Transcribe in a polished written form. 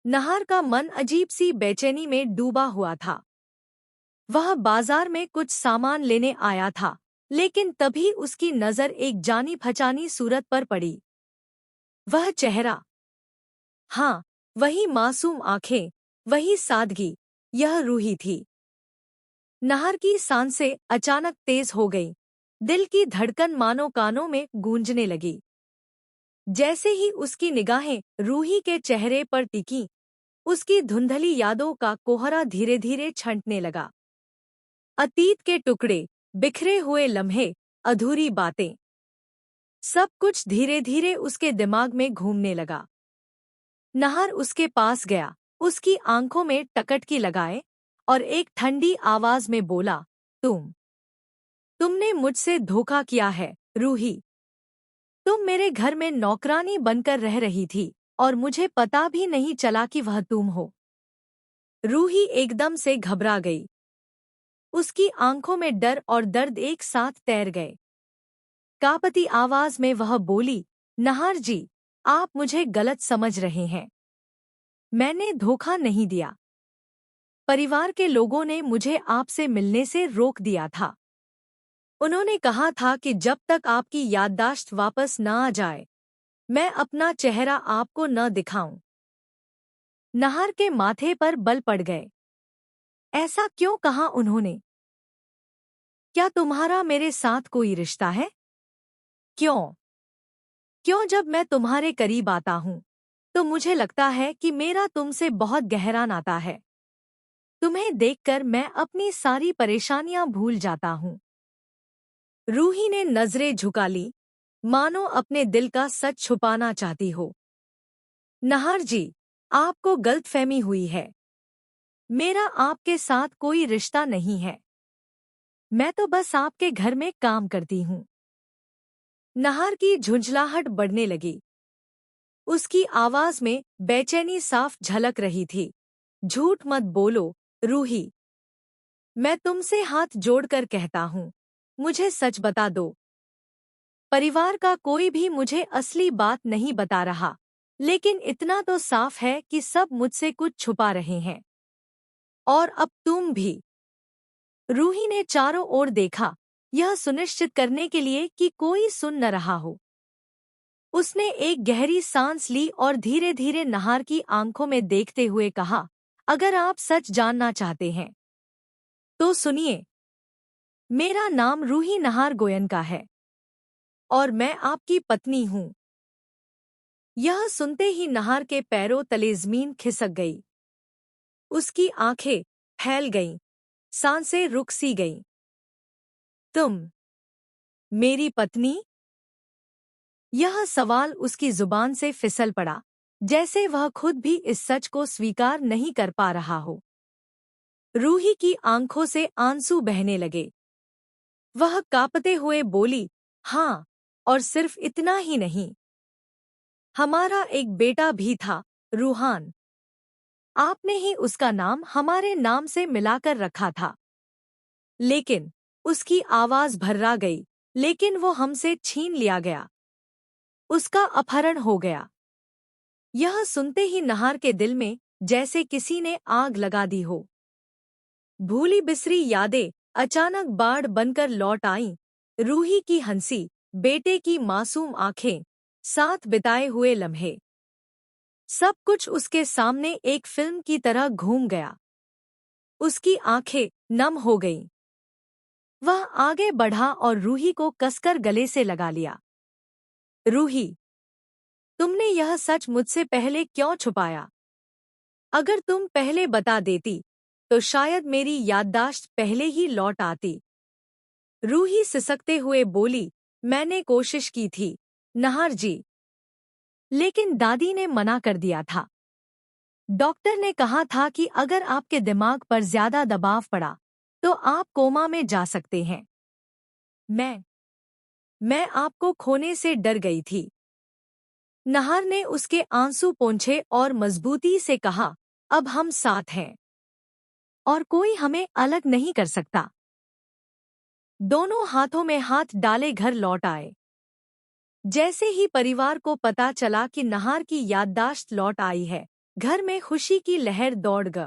नहार का मन अजीब सी बेचैनी में डूबा हुआ था। वह बाजार में कुछ सामान लेने आया था, लेकिन तभी उसकी नजर एक जानी पहचानी सूरत पर पड़ी। वह चेहरा, हाँ, वही मासूम आंखें, वही सादगी, यह रूही थी। नहर की सांसें अचानक तेज हो गईं। दिल की धड़कन मानो कानों में गूंजने लगी। जैसे ही उसकी निगाहें रूही के चेहरे पर टिकीं, उसकी धुंधली यादों का कोहरा धीरे धीरे छंटने लगा। अतीत के टुकड़े, बिखरे हुए लम्हे, अधूरी बातें, सब कुछ धीरे धीरे उसके दिमाग में घूमने लगा। नहर उसके पास गया, उसकी आंखों में टकटकी लगाए और एक ठंडी आवाज में बोला, तुमने मुझसे धोखा किया है, रूही। तुम मेरे घर में नौकरानी बनकर रह रही थी और मुझे पता भी नहीं चला कि वह तुम हो। रूही एकदम से घबरा गई। उसकी आंखों में डर और दर्द एक साथ तैर गए। कांपती आवाज में वह बोली, नहार जी, आप मुझे गलत समझ रहे हैं। मैंने धोखा नहीं दिया। परिवार के लोगों ने मुझे आपसे मिलने से रोक दिया था। उन्होंने कहा था कि जब तक आपकी याददाश्त वापस न आ जाए, मैं अपना चेहरा आपको न दिखाऊं। नहार के माथे पर बल पड़ गए। ऐसा क्यों कहा उन्होंने? क्या तुम्हारा मेरे साथ कोई रिश्ता है? क्यों? क्यों जब मैं तुम्हारे करीब आता हूँ, तो मुझे लगता है कि मेरा तुमसे बहुत गहरा नाता है। तुम्हें देखकर मैं अपनी सारी परेशानियां भूल जाता हूँ। रूही ने नजरें झुका ली, मानो अपने दिल का सच छुपाना चाहती हो। नहार जी, आपको गलतफहमी हुई है। मेरा आपके साथ कोई रिश्ता नहीं है। मैं तो बस आपके घर में काम करती हूँ। नहार की झुंझलाहट बढ़ने लगी। उसकी आवाज में बेचैनी साफ झलक रही थी। झूठ मत बोलो, रूही। मैं तुमसे हाथ जोड़कर कहता हूँ, मुझे सच बता दो। परिवार का कोई भी मुझे असली बात नहीं बता रहा, लेकिन इतना तो साफ है कि सब मुझसे कुछ छुपा रहे हैं। और अब तुम भी। रूही ने चारों ओर देखा, यह सुनिश्चित करने के लिए कि कोई सुन न रहा हो। उसने एक गहरी सांस ली और धीरे धीरे नहार की आंखों में देखते हुए कहा, अगर आप सच जानना चाहते हैं तो सुनिए। मेरा नाम रूही नहार गोयनका है और मैं आपकी पत्नी हूँ। यह सुनते ही नहार के पैरों तले जमीन खिसक गई। उसकी आंखें फैल गईं, सांसें रुक सी गईं। तुम मेरी पत्नी? यह सवाल उसकी जुबान से फिसल पड़ा, जैसे वह खुद भी इस सच को स्वीकार नहीं कर पा रहा हो। रूही की आंखों से आंसू बहने लगे। वह कांपते हुए बोली, हाँ, और सिर्फ इतना ही नहीं। हमारा एक बेटा भी था, रूहान। आपने ही उसका नाम हमारे नाम से मिलाकर रखा था। लेकिन उसकी आवाज भर्रा गई, लेकिन वो हमसे छीन लिया गया। उसका अपहरण हो गया। यह सुनते ही नहार के दिल में जैसे किसी ने आग लगा दी हो। भूली बिसरी यादें अचानक बाढ़ बनकर लौट आईं। रूही की हंसी, बेटे की मासूम आंखें, साथ बिताए हुए लम्हे, सब कुछ उसके सामने एक फिल्म की तरह घूम गया। उसकी आंखें नम हो गईं। वह आगे बढ़ा और रूही को कसकर गले से लगा लिया। रूही, तुमने यह सच मुझसे पहले क्यों छुपाया? अगर तुम पहले बता देती, तो शायद मेरी याददाश्त पहले ही लौट आती। रूही सिसकते हुए बोली, मैंने कोशिश की थी, नहार जी। लेकिन दादी ने मना कर दिया था। डॉक्टर ने कहा था कि अगर आपके दिमाग पर ज्यादा दबाव पड़ा, तो आप कोमा में जा सकते हैं। मैं आपको खोने से डर गई थी। नहार ने उसके आंसू पोंछे और मजबूती से कहा, अब हम साथ हैं और कोई हमें अलग नहीं कर सकता। दोनों हाथों में हाथ डाले घर लौट आए। जैसे ही परिवार को पता चला कि नहार की याददाश्त लौट आई है, घर में खुशी की लहर दौड़ गई।